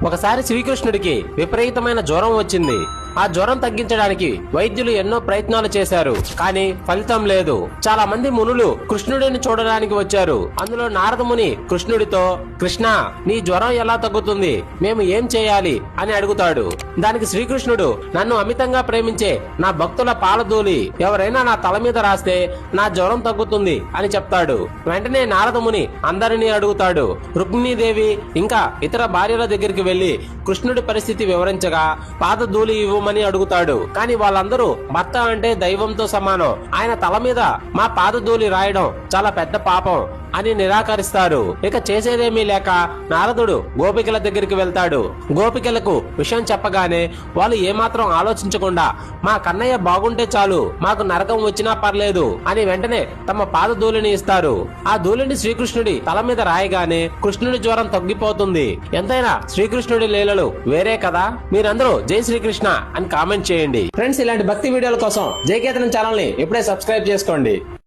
ఒకసారి శ్రీకృష్ణుడికి విపరీతమైన జ్వరం వచ్చింది. ఆ జ్వరం తగ్గించడానికి వైద్యులు ఎన్నో ప్రయత్నాలు చేశారు, కానీ ఫలితం లేదు. చాలా మంది మునులు కృష్ణుడిని చూడడానికి వచ్చారు. అందులో నారద ముని కృష్ణుడితో, కృష్ణ, నీ జ్వరం ఎలా తగ్గుతుంది, మేము ఏం చేయాలి అని అడుగుతాడు. దానికి శ్రీకృష్ణుడు, నన్ను అమితంగా ప్రేమించే నా భక్తుల పాలధూళి ఎవరైనా నా తల మీద రాస్తే నా జ్వరం తగ్గుతుంది అని చెప్తాడు. వెంటనే నారద ముని అందరినీ అడుగుతాడు. రుక్మిణీదేవి ఇంకా ఇతర భార్యల దగ్గరికి వెళ్లి కృష్ణుడి పరిస్థితి వివరించగా పాదధూళి ఇవ్వమని అడుగుతాడు. కానీ వాళ్ళందరూ భర్త అంటే దైవంతో సమానం, ఆయన తల మీద మా పాదధూళి రాయడం చాలా పెద్ద పాపం అని నిరాకరిస్తారు. ఇక చేసేదేమీ లేక నారదుడు గోపికల దగ్గరికి వెళ్తాడు. గోపికలకు విషయం చెప్పగానే వాళ్ళు ఏమాత్రం ఆలోచించకుండా, మా కన్నయ్య బాగుంటే చాలు, మాకు నరకం వచ్చినా పర్లేదు అని వెంటనే తమ పాదధూళిని ఇస్తారు. ఆ ధూళిని శ్రీకృష్ణుడి తల మీద రాయగానే కృష్ణుడి జ్వరం తగ్గిపోతుంది. ఎంతైనా శ్రీకృష్ణుడి లీలలు వేరే కదా. మీరందరూ జై శ్రీకృష్ణ అని కామెంట్ చేయండి. ఫ్రెండ్స్, ఇలాంటి భక్తి వీడియోల కోసం జై కేతనం ఛానల్ ని ఇప్పుడే సబ్స్క్రైబ్ చేసుకోండి.